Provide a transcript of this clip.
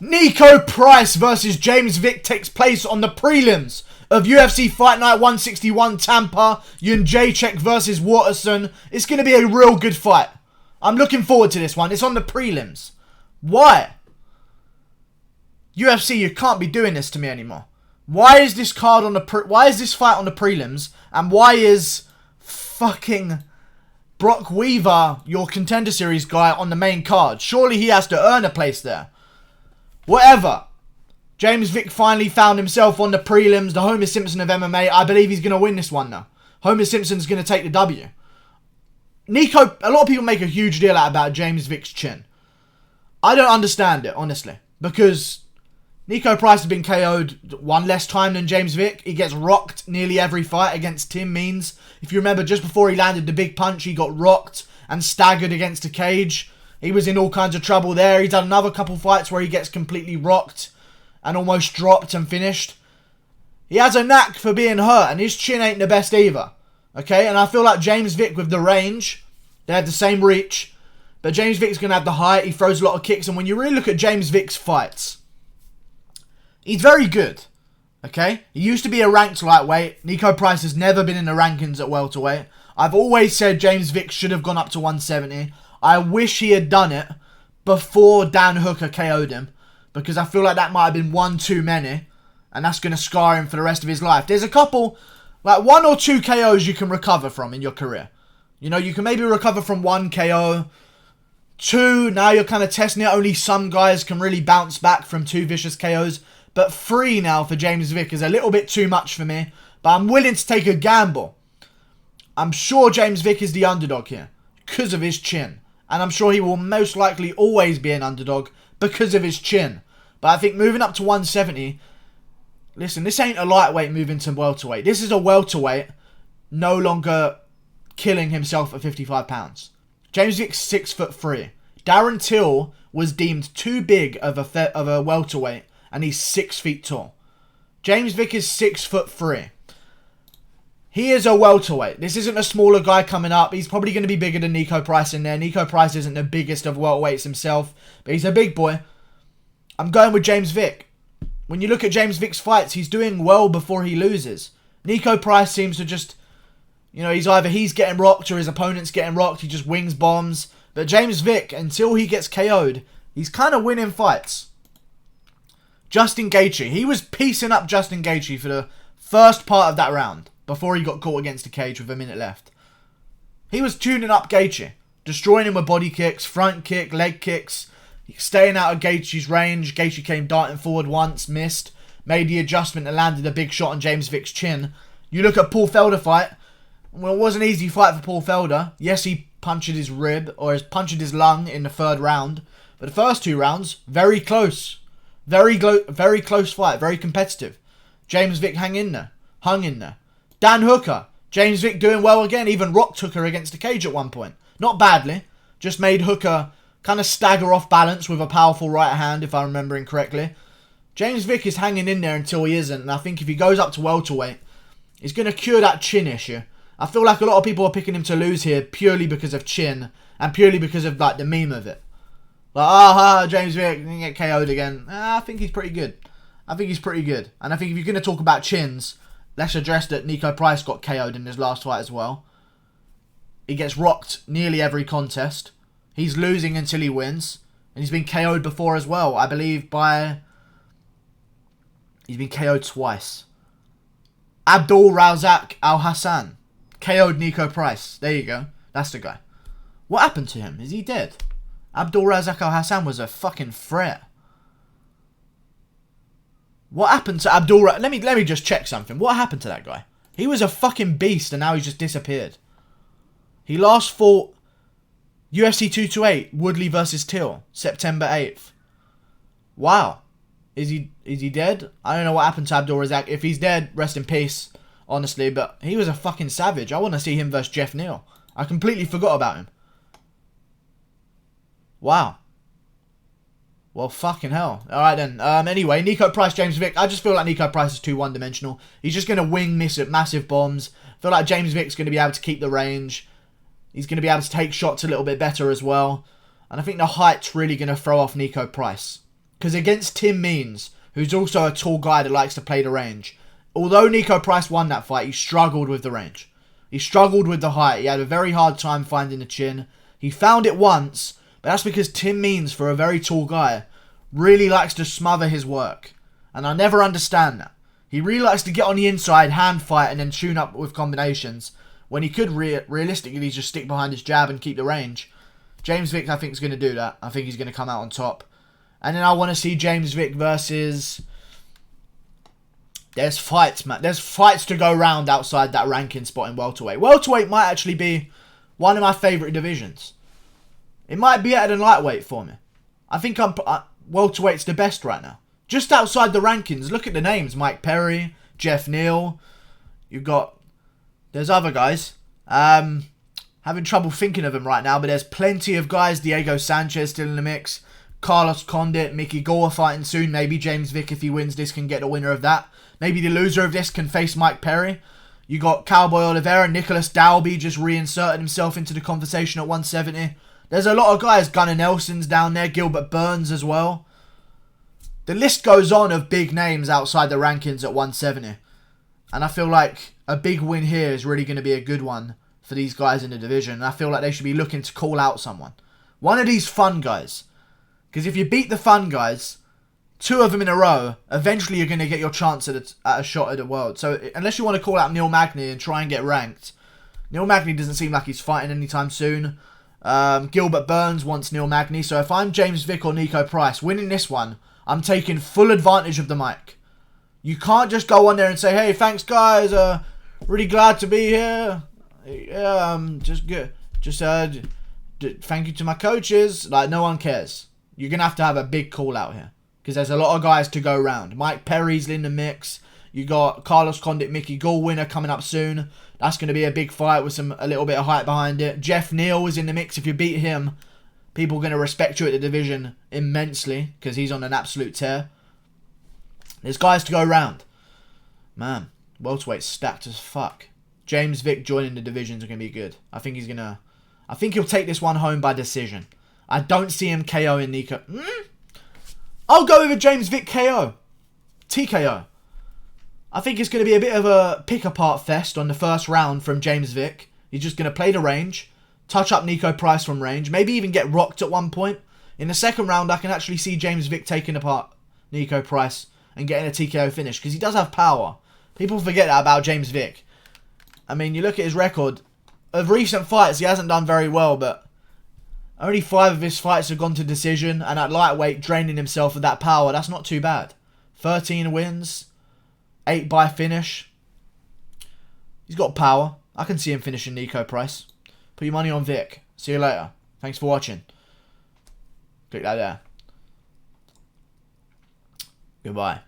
Niko Price versus James Vick takes place on the prelims of UFC Fight Night 161 Tampa. Jacek versus Waterson. It's going to be a real good fight. I'm looking forward to this one. It's on the prelims. Why? UFC, you can't be doing this to me anymore. Why is this card on the why is this fight on the prelims? And why is fucking Brock Weaver, your Contender Series guy, on the main card? Surely he has to earn a place there. Whatever. James Vick finally found himself on the prelims, the Homer Simpson of MMA. I believe he's going to win this one now. Homer Simpson's going to take the W. Niko, a lot of people make a huge deal out about James Vick's chin. I don't understand it, honestly. Because Niko Price has been KO'd one less time than James Vick. He gets rocked nearly every fight against Tim Means. If you remember, just before he landed the big punch, he got rocked and staggered against a cage. He was in all kinds of trouble there. He's had another couple fights where he gets completely rocked and almost dropped and finished. He has a knack for being hurt, and his chin ain't the best either. Okay, and I feel like James Vick with the range, they have the same reach, but James Vick's going to have the height. He throws a lot of kicks, and when you really look at James Vick's fights, he's very good. Okay, he used to be a ranked lightweight. Niko Price has never been in the rankings at welterweight. I've always said James Vick should have gone up to 170. I wish he had done it before Dan Hooker KO'd him, because I feel like that might have been one too many, and that's going to scar him for the rest of his life. There's a couple, like 1 or 2 KOs you can recover from in your career. You know, you can maybe recover from 1 KO. 2, now you're kind of testing it. Only some guys can really bounce back from 2 vicious KOs. But 3 now for James Vick is a little bit too much for me. But I'm willing to take a gamble. I'm sure James Vick is the underdog here because of his chin. And I'm sure he will most likely always be an underdog because of his chin. But I think moving up to 170... Listen, this ain't a lightweight moving to welterweight. This is a welterweight no longer killing himself at 55 pounds. James Vick's 6'3". Darren Till was deemed too big of a welterweight, and he's 6 feet tall. James Vick is 6'3". He is a welterweight. This isn't a smaller guy coming up. He's probably going to be bigger than Niko Price in there. Niko Price isn't the biggest of welterweights himself, but he's a big boy. I'm going with James Vick. When you look at James Vick's fights, he's doing well before he loses. Niko Price seems to just, you know, he's getting rocked or his opponent's getting rocked. He just wings bombs. But James Vick, until he gets KO'd, he's kind of winning fights. Justin Gaethje. He was piecing up Justin Gaethje for the first part of that round before he got caught against a cage with a minute left. He was tuning up Gaethje, destroying him with body kicks, front kick, leg kicks, staying out of Gaethje's range. Gaethje came darting forward once, missed, made the adjustment and landed a big shot on James Vick's chin. You look at Paul Felder fight. Well, it was an easy fight for Paul Felder. Yes, he punctured his rib, or punctured his lung in the 3rd round. But the first 2 rounds, very close. Very close fight, very competitive. James Vick hung in there. Dan Hooker. James Vick doing well again, even rocked Hooker against the cage at one point. Not badly, just made Hooker kind of stagger off balance with a powerful right hand, if I'm remembering correctly. James Vick is hanging in there until he isn't, and I think if he goes up to welterweight, he's going to cure that chin issue. I feel like a lot of people are picking him to lose here purely because of chin, and purely because of like the meme of it. Like, James Vick didn't get KO'd again. I think he's pretty good. And I think if you're going to talk about chins, let's address that Niko Price got KO'd in his last fight as well. He gets rocked nearly every contest. He's losing until he wins. And he's been KO'd before as well. I believe he's been KO'd twice. Abdul Razak Al Hassan KO'd Niko Price. There you go. That's the guy. What happened to him? Is he dead? Abdul Razak Al Hassan was a fucking threat. What happened to Abdul? Let me just check something. What happened to that guy? He was a fucking beast, and now he's just disappeared. He last fought UFC 228 Woodley versus Till, September 8th. Wow. Is he dead? I don't know what happened to Abdul Razak. If he's dead, rest in peace, honestly. But he was a fucking savage. I want to see him versus Jeff Neal. I completely forgot about him. Wow. Well, fucking hell. Alright then. Anyway, Niko Price, James Vick. I just feel like Niko Price is too one-dimensional. He's just going to wing massive bombs. I feel like James Vick's going to be able to keep the range. He's going to be able to take shots a little bit better as well. And I think the height's really going to throw off Niko Price. Because against Tim Means, who's also a tall guy that likes to play the range, although Niko Price won that fight, he struggled with the range. He struggled with the height. He had a very hard time finding the chin. He found it once, but that's because Tim Means, for a very tall guy, really likes to smother his work. And I never understand that. He really likes to get on the inside, hand fight, and then tune up with combinations, when he could realistically just stick behind his jab and keep the range. James Vick, I think, is going to do that. I think he's going to come out on top. And then I want to see James Vick versus... There's fights, man. There's fights to go round outside that ranking spot in welterweight. Welterweight might actually be one of my favourite divisions. It might be better than lightweight for me. I think welterweight's the best right now. Just outside the rankings, look at the names. Mike Perry, Jeff Neal. You've got... There's other guys. Having trouble thinking of them right now, but there's plenty of guys. Diego Sanchez still in the mix. Carlos Condit, Mickey Gore fighting soon. Maybe James Vick, if he wins this, can get the winner of that. Maybe the loser of this can face Mike Perry. You got Cowboy Oliveira, Nicholas Dalby just reinserted himself into the conversation at 170. There's a lot of guys. Gunnar Nelson's down there. Gilbert Burns as well. The list goes on of big names outside the rankings at 170. And I feel like a big win here is really going to be a good one for these guys in the division. And I feel like they should be looking to call out someone. One of these fun guys. Because if you beat the fun guys, 2 of them in a row, eventually you're going to get your chance at a shot at the world. So unless you want to call out Neil Magny and try and get ranked, Neil Magny doesn't seem like he's fighting anytime soon. Gilbert Burns wants Neil Magny. So if I'm James Vick or Niko Price, winning this one, I'm taking full advantage of the mic. You can't just go on there and say, hey, thanks guys, really glad to be here. Yeah, just good. Just thank you to my coaches. Like, no one cares. You're going to have a big call out here. Because there's a lot of guys to go around. Mike Perry's in the mix. You got Carlos Condit, Mickey Gall winner coming up soon. That's going to be a big fight with a little bit of hype behind it. Jeff Neal is in the mix. If you beat him, people are going to respect you at the division immensely. Because he's on an absolute tear. There's guys to go around. Man, welterweight's stacked as fuck. James Vick joining the divisions are going to be good. I think he'll take this one home by decision. I don't see him KOing Niko. I'll go with a James Vick KO. TKO. I think it's going to be a bit of a pick-apart fest on the first round from James Vick. He's just going to play the range, touch up Niko Price from range, maybe even get rocked at one point. In the second round, I can actually see James Vick taking apart Niko Price and getting a TKO finish, because he does have power. People forget that about James Vick. I mean, you look at his record. Of recent fights, he hasn't done very well, but only 5 of his fights have gone to decision, and at lightweight, draining himself of that power, that's not too bad. 13 wins, 8 by finish. He's got power. I can see him finishing Niko Price. Put your money on Vic. See you later. Thanks for watching. Click that there. Goodbye.